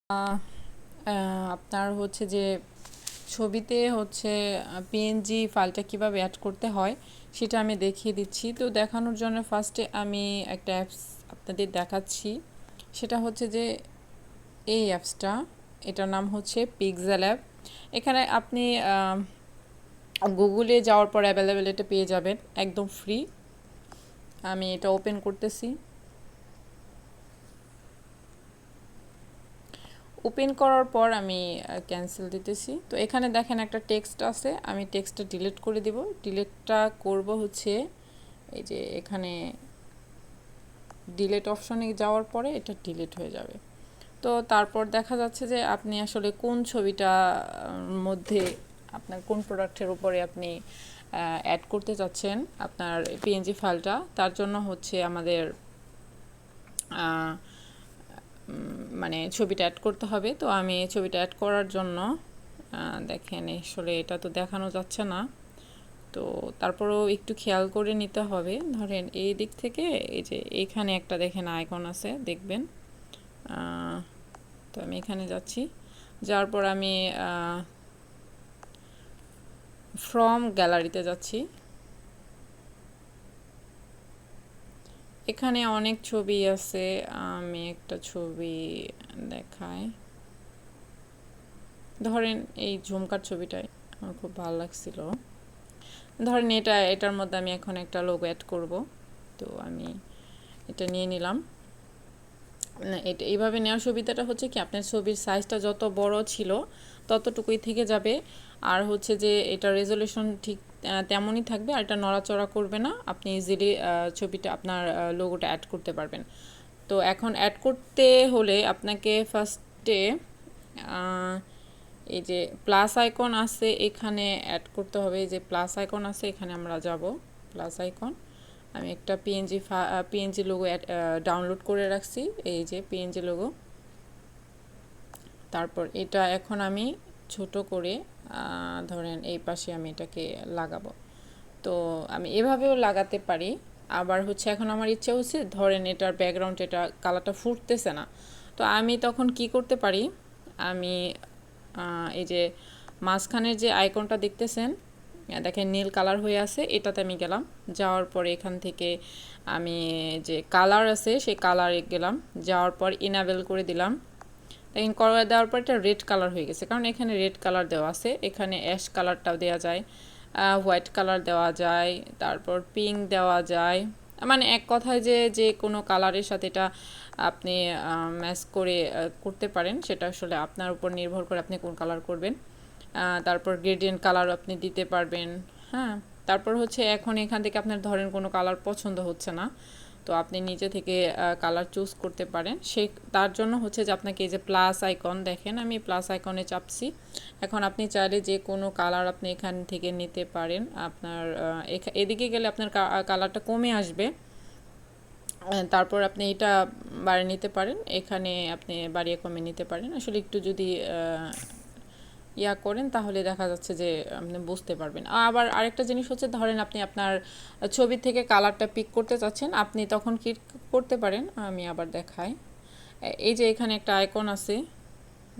আপনার হচ্ছে যে ছবিতে হচ্ছে পিএনজি ফাইলটা কিভাবে অ্যাড করতে হয় সেটা আমি দেখিয়ে দিচ্ছি। তো দেখানোর জন্য ফার্স্টে আমি একটা অ্যাপস আপনাদের দেখাচ্ছি। সেটা হচ্ছে যে এই অ্যাপসটা, এটার নাম হচ্ছে পিক্সেল অ্যাপ। এখানে আপনি গুগলে যাওয়ার পর অ্যাভেলেবেল এটা পেয়ে যাবেন একদম ফ্রি। আমি এটা ওপেন করতেছি। ওপেন করার পর আমি ক্যান্সেল দিতেছি। তো এখানে দেখেন একটা টেক্সট আছে, আমি টেক্সটটা ডিলিট করে দিব। ডিলিটটা করব হচ্ছে এই যে এখানে ডিলিট অপশনে যাওয়ার পরে এটা ডিলিট হয়ে যাবে। তো তারপর দেখা যাচ্ছে যে আপনি আসলে কোন ছবিটা মধ্যে আপনার কোন প্রোডাক্টের উপরে আপনি অ্যাড করতে চাচ্ছেন আপনার পিএনজি ফাইলটা, তার জন্য হচ্ছে আমাদের মানে ছবিটা অ্যাড করতে হবে। তো আমি ছবিটা অ্যাড করার জন্য দেখেন আসলে এটা তো দেখানো যাচ্ছে না, তো তারপরেও একটু খেয়াল করে নিতে হবে। ধরেন এই দিক থেকে এই যে এইখানে একটা দেখেন আইকন আছে, দেখবেন। তো আমি এখানে যাচ্ছি, যাওয়ার পর আমি ফ্রম গ্যালারিতে যাচ্ছি। এখানে অনেক ছবি আছে, আমি একটা ছবি দেখাই। ধরেন এই ঝুমকার ছবিটাই আমার খুব ভালো লাগছিল। ধরেন এটার মধ্যে আমি এখন একটা লোগো অ্যাড করব। তো আমি এটা নিয়ে নিলাম। এটা এইভাবে নেওয়ার সুবিধাটা হচ্ছে কি, আপনার ছবির সাইজটা যত বড় ছিল ততটুকুই থেকে যাবে, আর হচ্ছে যে এটা রেজলিউশন ঠিক তেমনই থাকবে, আর এটা নড়াচড়া করবে না। আপনি ইজিলি ছবিটা আপনার লোগোটা অ্যাড করতে পারবেন। তো এখন অ্যাড করতে হলে আপনাকে ফার্স্টে এই যে প্লাস আইকন আছে এখানে অ্যাড করতে হবে। এই যে প্লাস আইকন আছে এখানে আমরা যাব, প্লাস আইকন। আমি একটা পিএনজি লোগো ডাউনলোড করে রাখছি, এই যে পিএনজি লোগো। তারপর এটা এখন আমি ছোট করে ধরেন এই পাশে আমি এটাকে লাগাবো। তো আমি এভাবেও লাগাতে পারি। আবার হচ্ছে এখন আমার ইচ্ছা হচ্ছে ধরেন এটার ব্যাকগ্রাউন্ড, এটা কালারটা ফুটতেছে না, তো আমি তখন কি করতে পারি, আমি এই যে মাঝখানের যে আইকনটা দেখতেছেন, দেখেন নীল কালার হয়ে আছে, এটাতে আমি গেলাম। যাওয়ার পরে এখান থেকে আমি যে কালার আছে সেই কালারে গেলাম, যাওয়ার পর ইনাবেল করে দিলাম। দেখেন করে দেওয়ার পর এটা রেড কালার হয়ে গেছে, কারণ এখানে রেড কালার দেওয়া আছে। এখানে অ্যাশ কালারটাও দেওয়া যায়, হোয়াইট কালার দেওয়া যায়, তারপর পিঙ্ক দেওয়া যায়। মানে এক কথায় যে যে কোনো কালারের সাথে এটা আপনি ম্যাচ করে করতে পারেন, সেটা আসলে আপনার উপর নির্ভর করে আপনি কোন কালার করবেন। তারপর গ্রেডিয়েন্ট কালার আপনি দিতে পারবেন। হ্যাঁ, তারপর হচ্ছে এখন এখান থেকে আপনার ধরেন কোনো কালার পছন্দ হচ্ছে না, তো আপনি নিজে থেকে কালার চুজ করতে পারেন। তার জন্য হচ্ছে যে আপনাকে এই যে প্লাস আইকন দেখেন, আমি প্লাস আইকনে চাপছি। এখন আপনি চাইলে যে কোনো কালার আপনি এখান থেকে নিতে পারেন। আপনার এদিকে গেলে আপনার কালারটা কমে আসবে, তারপর আপনি এটা বাড়িয়ে নিতে পারেন। এখানে আপনি বাড়িয়ে কমে নিতে পারেন। আসলে একটু যদি করেন তাহলে দেখা যাচ্ছে যে আপনি বুঝতে পারবেন। আবার আরেকটা জিনিস হচ্ছে, ধরেন আপনি আপনার ছবি থেকে কালারটা পিক করতে চাচ্ছেন, আপনি তখন কি করতে পারেন, আমি আবার দেখাই। এই যে এখানে একটা আইকন আছে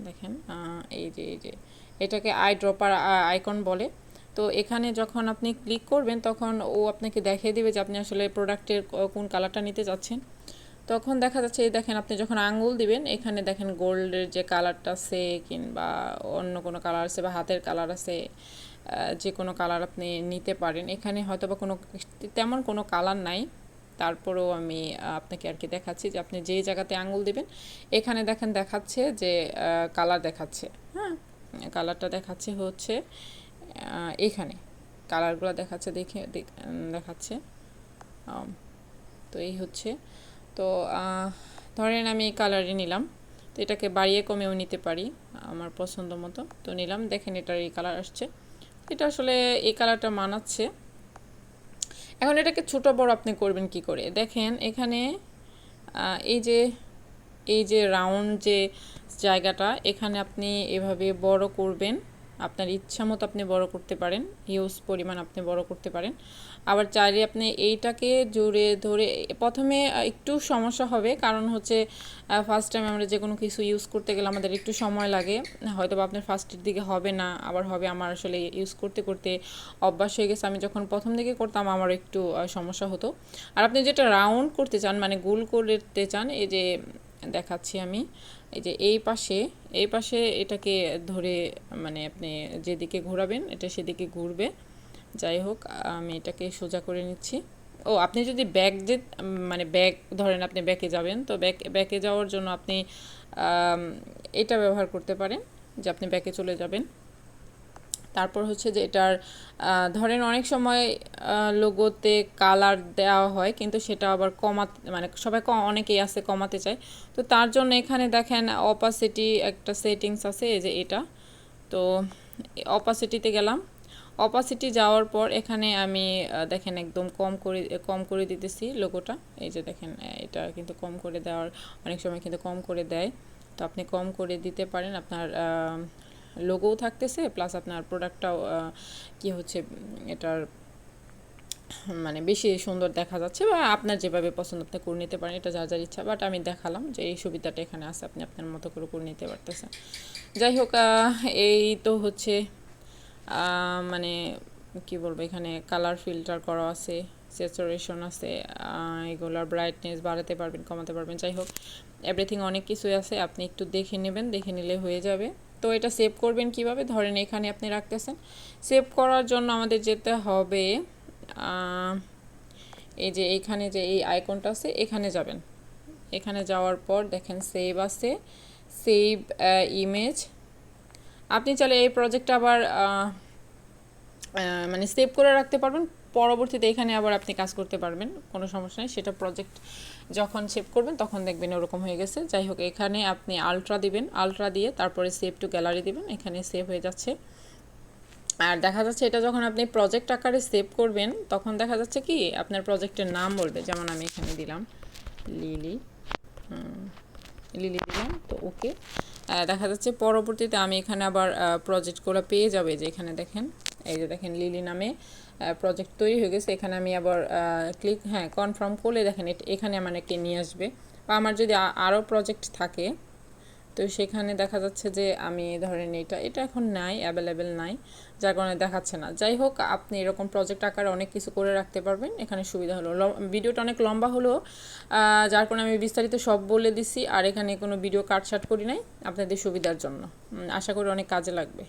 দেখেন, এই যে এটাকে আই ড্রপার আইকন বলে। তো এখানে যখন আপনি ক্লিক করবেন তখন ও আপনাকে দেখিয়ে দিবে যে আপনি আসলে প্রোডাক্টের কোন কালারটা নিতে চাচ্ছেন। তখন দেখা যাচ্ছে এই দেখেন আপনি যখন আঙ্গুল দিবেন এখানে দেখেন গোল্ডের যে কালারটা আছে কিংবা অন্য কোনো কালার আছে বা হাতের কালার আছে, যে কোনো কালার আপনি নিতে পারেন। এখানে হয়তো বা তেমন কোনো কালার নাই, তারপরেও আমি আপনাকে আর কি দেখাচ্ছি যে আপনি যেই জায়গাতে আঙ্গুল দিবেন এখানে দেখেন দেখাচ্ছে যে কালার দেখাচ্ছে। হ্যাঁ, কালারটা দেখাচ্ছে হচ্ছে এখানে কালারগুলো দেখাচ্ছে, দেখাচ্ছে। তো এই হচ্ছে, তো ধরেন আমি এই কালারই নিলাম, তো এটাকে বাড়িয়ে কমেও নিতে পারি আমার পছন্দ মতো। তো নিলাম, দেখেন এটার এই কালার আসছে, এটা আসলে এই কালারটা মানাচ্ছে। এখন এটাকে ছোট বড় আপনি করবেন কি করে, দেখেন এখানে এই যে রাউন্ড যে জায়গাটা, এখানে আপনি এভাবে বড় করবেন। আপনার ইচ্ছা মতো আপনি বড় করতে পারেন, হিউজ পরিমাণ আপনি বড় করতে পারেন। আবার চাইলে আপনি এইটাকে জোরে ধরে, প্রথমে একটু সমস্যা হবে, কারণ হচ্ছে ফার্স্ট টাইম আমরা যে কোনো কিছু ইউজ করতে গেলে আমাদের একটু সময় লাগে, হয়তো বা আপনার ফার্স্টের দিকে হবে না, আবার হবে। আমার আসলে ইউজ করতে করতে অভ্যাস হয়ে গেছে, আমি যখন প্রথম দিকে করতাম আমার একটু সমস্যা হতো। আর আপনি যেটা রাউন্ড করতে চান, মানে গোল করতে চান, এই যে দেখাচ্ছি আমি, এই যে এই পাশে এটাকে ধরে, মানে আপনি যেদিকে ঘোরাবেন এটা সেদিকে ঘুরবে। যাই হোক, আমি এটাকে সোজা করে নিচ্ছি। ও, আপনি যদি মানে ব্যাক ধরেন, আপনি ব্যাকে যাবেন, তো ব্যাকে যাওয়ার জন্য আপনি এটা ব্যবহার করতে পারেন, যে আপনি ব্যাকে চলে যাবেন। তারপর হচ্ছে যে এটার ধরেন অনেক সময় লোগোতে কালার দেওয়া হয়, কিন্তু সেটা আবার কমাতে, মানে সবাই অনেকেই আছে কমাতে চায়, তো তার জন্য এখানে দেখেন অপাসিটি একটা সেটিংস আছে, এই যে এটা। তো অপাসিটিতে গেলাম, অপাসিটি যাওয়ার পর এখানে আমি দেখেন একদম কম করে দিতেছি লোগোটা। এই যে দেখেন, এটা কিন্তু কম করে দেওয়ার, অনেক সময় কিন্তু কম করে দেয়, তো আপনি কম করে দিতে পারেন। আপনার লোগোও থাকতেছে, প্লাস আপনার প্রোডাক্টটাও কি হচ্ছে, এটার মানে বেশি সুন্দর দেখা যাচ্ছে, বা আপনার যেভাবে পছন্দ আপনি করে নিতে পারেন, এটা যার যার ইচ্ছা। বাট আমি দেখালাম যে এই সুবিধাটা এখানে আছে, আপনি আপনার মতো করে নিতে পারতেছেন। যাই হোক, এই তো হচ্ছে মানে কি বলবো, এখানে কালার ফিল্টার করা আছে, স্যাচুরেশন আছে, এগুলোর ব্রাইটনেস বাড়াতে পারবেন, কমাতে পারবেন। যাই হোক, এভরিথিং অনেক কিছুই আছে, আপনি একটু দেখে নেবেন, দেখে নিলে হয়ে যাবে। তো এটা সেভ করবেন কিভাবে, ধরেন এখানে আপনি রাখতেছেন, সেভ করার জন্য আমাদের যেতে হবে এই যে এইখানে যে এই আইকনটা আছে, এখানে যাবেন। এখানে যাওয়ার পর দেখেন সেভ আছে, সেভ ইমেজ। আপনি চাইলে এই প্রজেক্টটা আবার মানে সেভ করে রাখতে পারবেন, পরবর্তীতে এখানে আবার আপনি কাজ করতে পারবেন, কোনো সমস্যা নেই। সেটা প্রজেক্ট যখন সেভ করবেন তখন দেখবেন ওরকম হয়ে গেছে। যাই হোক, এখানে আপনি আলট্রা দিবেন, আলট্রা দিয়ে তারপরে সেভ টু গ্যালারি দিবেন, এখানে সেভ হয়ে যাচ্ছে। আর দেখা যাচ্ছে এটা যখন আপনি প্রজেক্ট আকারে সেভ করবেন, তখন দেখা যাচ্ছে কি আপনার প্রজেক্টের নাম বলবে, যেমন আমি এখানে দিলাম লিলি, দিলাম, তো ওকে। দেখা যাচ্ছে পরবর্তীতে আমি এখানে আবার প্রজেক্টগুলো পেয়ে যাবে, যে এখানে দেখেন, এই যে দেখেন লিলি নামে প্রজেক্ট তৈরি হয়ে গেছে। এখানে আমি আবার কনফার্ম করলে দেখেন এখানে আমাকে নিয়ে আসবে। বা আমার যদি আরও প্রজেক্ট থাকে, তো সেখানে দেখা যাচ্ছে যে আমি ধরেন এটা এখন নাই, অ্যাভেলেবেল নাই, যার কারণে দেখাচ্ছে না। যাই হোক, আপনি এরকম প্রজেক্ট আকারে অনেক কিছু করে রাখতে পারবেন। এখানে সুবিধা হলো, ভিডিওটা অনেক লম্বা হলো, যার কারণে আমি বিস্তারিত সব বলে দিছি, আর এখানে কোনো ভিডিও কাটছাট করি নাই আপনাদের সুবিধার জন্য। আশা করি অনেক কাজে লাগবে।